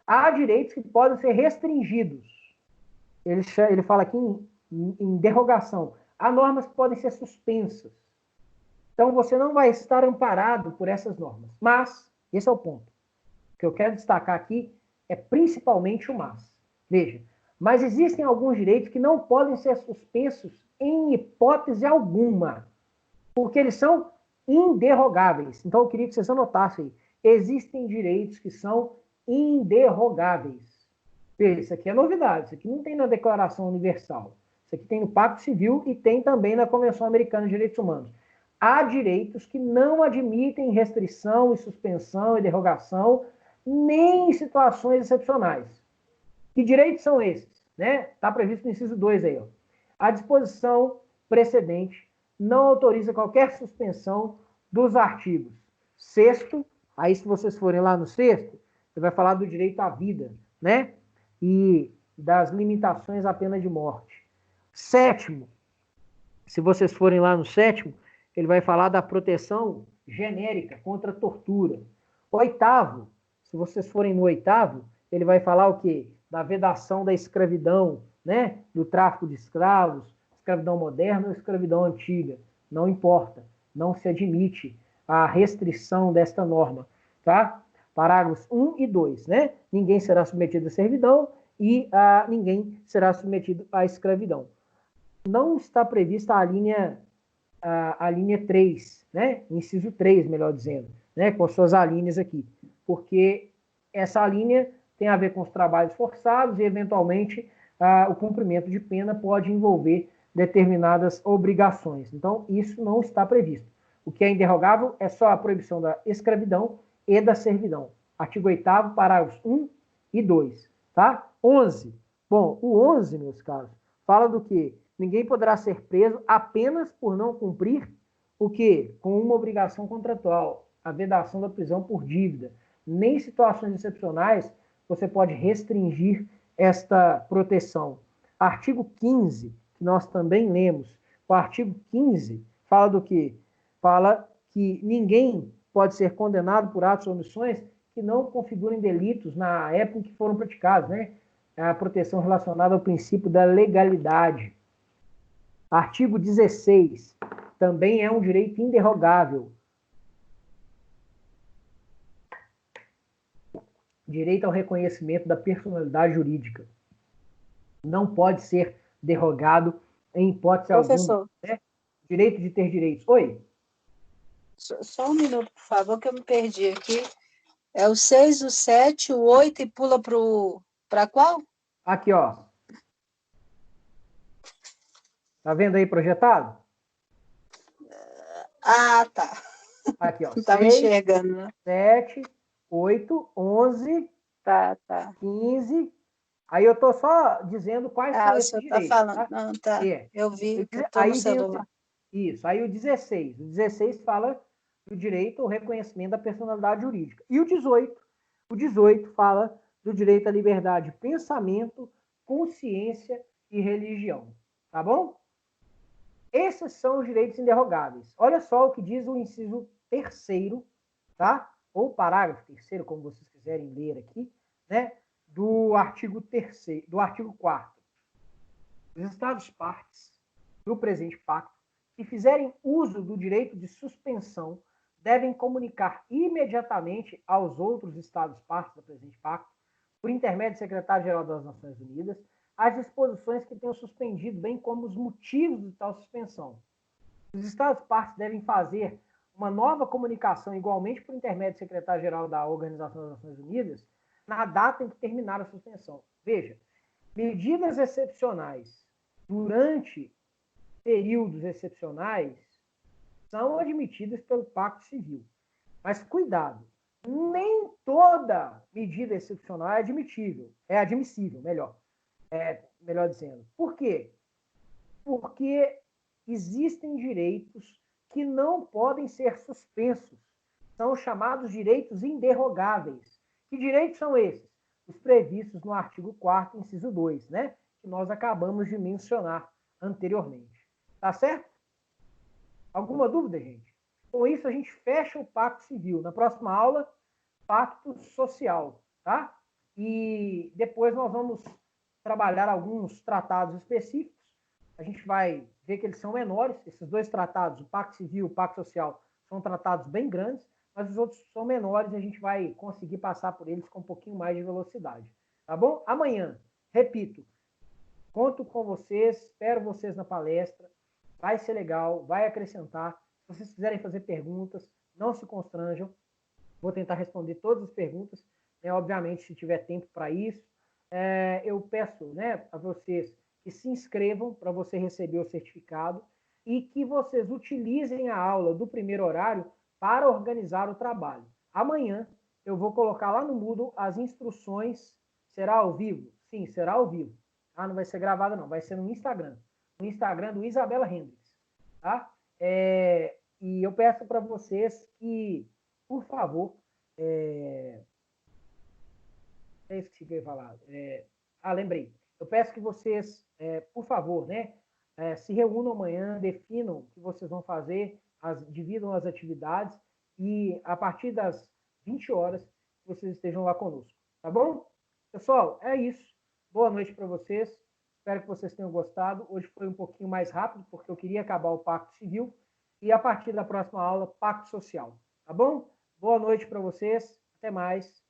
há direitos que podem ser restringidos. Ele fala aqui em derrogação. Há normas que podem ser suspensas. Então, você não vai estar amparado por essas normas. Mas, esse é o ponto. O que eu quero destacar aqui é principalmente o mas. Veja, mas existem alguns direitos que não podem ser suspensos em hipótese alguma, porque eles são inderrogáveis. Então, eu queria que vocês anotassem aí. Existem direitos que são inderrogáveis. Veja, isso aqui é novidade. Isso aqui não tem na Declaração Universal. Isso aqui tem no Pacto Civil e tem também na Convenção Americana de Direitos Humanos. Há direitos que não admitem restrição e suspensão e derrogação, nem em situações excepcionais. Que direitos são esses? Né? Está previsto no inciso 2 aí. Ó. A disposição precedente não autoriza qualquer suspensão dos artigos 6º, aí se vocês forem lá no 6º, você vai falar do direito à vida, né? E das limitações à pena de morte. 7º, se vocês forem lá no 7º, ele vai falar da proteção genérica contra a tortura. 8º, se vocês forem no 8º, ele vai falar o quê? Da vedação da escravidão, né? Do tráfico de escravos, escravidão moderna ou escravidão antiga. Não importa, não se admite a restrição desta norma, tá? Parágrafos 1 e 2, né? Ninguém será submetido à servidão e ninguém será submetido à escravidão. Não está prevista a linha 3, né? Inciso 3, melhor dizendo, né? Com suas alíneas aqui, porque essa linha tem a ver com os trabalhos forçados e, eventualmente, o cumprimento de pena pode envolver determinadas obrigações. Então, isso não está previsto. O que é inderrogável é só a proibição da escravidão e da servidão. Artigo 8º, parágrafos 1 e 2. Tá? 11. Bom, o 11, meus caros, fala do quê? Ninguém poderá ser preso apenas por não cumprir o quê? Com uma obrigação contratual, a vedação da prisão por dívida. Nem em situações excepcionais você pode restringir esta proteção. Artigo 15, que nós também lemos. O artigo 15 fala do quê? Fala que ninguém pode ser condenado por atos ou omissões que não configurem delitos na época em que foram praticados, né? A proteção relacionada ao princípio da legalidade. Artigo 16, também é um direito inderrogável. Direito ao reconhecimento da personalidade jurídica. Não pode ser derrogado em hipótese alguma. Né? Direito de ter direitos. Oi?
Só um minuto, por favor, que eu me perdi aqui. É o 6, o 7, o 8 e pula para qual?
Aqui, ó. Tá vendo aí projetado?
Ah, tá.
Aqui, ó.
Não estava enxergando, né?
7, 8, 11,
tá.
15. Aí eu tô só dizendo quais são esses direitos.
Tá falando. Tá? Não, tá. Eu vi, eu tô no celular.
Isso. Aí o 16. O 16 fala do direito ao reconhecimento da personalidade jurídica. E o 18? O 18 fala do direito à liberdade de pensamento, consciência e religião. Tá bom? esses são os direitos inderrogáveis. Olha só o que diz o inciso 3º, tá? Ou parágrafo 3º, como vocês quiserem ler aqui, né? Do artigo 3º, do artigo 4º. Os Estados-partes do presente pacto, que fizerem uso do direito de suspensão, devem comunicar imediatamente aos outros Estados-partes do presente pacto, por intermédio do secretário-geral das Nações Unidas, as disposições que tenham suspendido, bem como os motivos de tal suspensão. Os Estados-partes devem fazer uma nova comunicação, igualmente por intermédio do secretário-geral da Organização das Nações Unidas, na data em que terminar a suspensão. Veja, medidas excepcionais durante períodos excepcionais são admitidas pelo Pacto Civil. Mas cuidado, nem toda medida excepcional é admissível, melhor dizendo. Por quê? Porque existem direitos que não podem ser suspensos. São chamados direitos inderrogáveis. Que direitos são esses? Os previstos no artigo 4º, inciso 2, né? Que nós acabamos de mencionar anteriormente. Tá certo? Alguma dúvida, gente? Com isso, a gente fecha o Pacto Civil. Na próxima aula, Pacto Social, tá? E depois nós vamos trabalhar alguns tratados específicos. A gente vai ver que eles são menores. Esses dois tratados, o Pacto Civil e o Pacto Social, são tratados bem grandes, mas os outros são menores e a gente vai conseguir passar por eles com um pouquinho mais de velocidade. Tá bom? Amanhã, repito, conto com vocês, espero vocês na palestra. Vai ser legal, vai acrescentar. Se vocês quiserem fazer perguntas, não se constranjam. Vou tentar responder todas as perguntas, né? Obviamente, se tiver tempo para isso. Eu peço, né, a vocês que se inscrevam para você receber o certificado e que vocês utilizem a aula do primeiro horário para organizar o trabalho. Amanhã eu vou colocar lá no Moodle as instruções. Será ao vivo? Sim, será ao vivo. Ah, não vai ser gravado, não. Vai ser no Instagram. No Instagram do Isabela Hendricks. Tá? E eu peço para vocês que, por favor, esqueci o que eu ia falar. Lembrei. Eu peço que vocês, por favor, né, se reúnam amanhã, definam o que vocês vão fazer, dividam as atividades e a partir das 20 horas vocês estejam lá conosco. Tá bom? Pessoal, é isso. Boa noite para vocês. Espero que vocês tenham gostado. Hoje foi um pouquinho mais rápido, porque eu queria acabar o Pacto Civil. E a partir da próxima aula, Pacto Social. Tá bom? Boa noite para vocês. Até mais.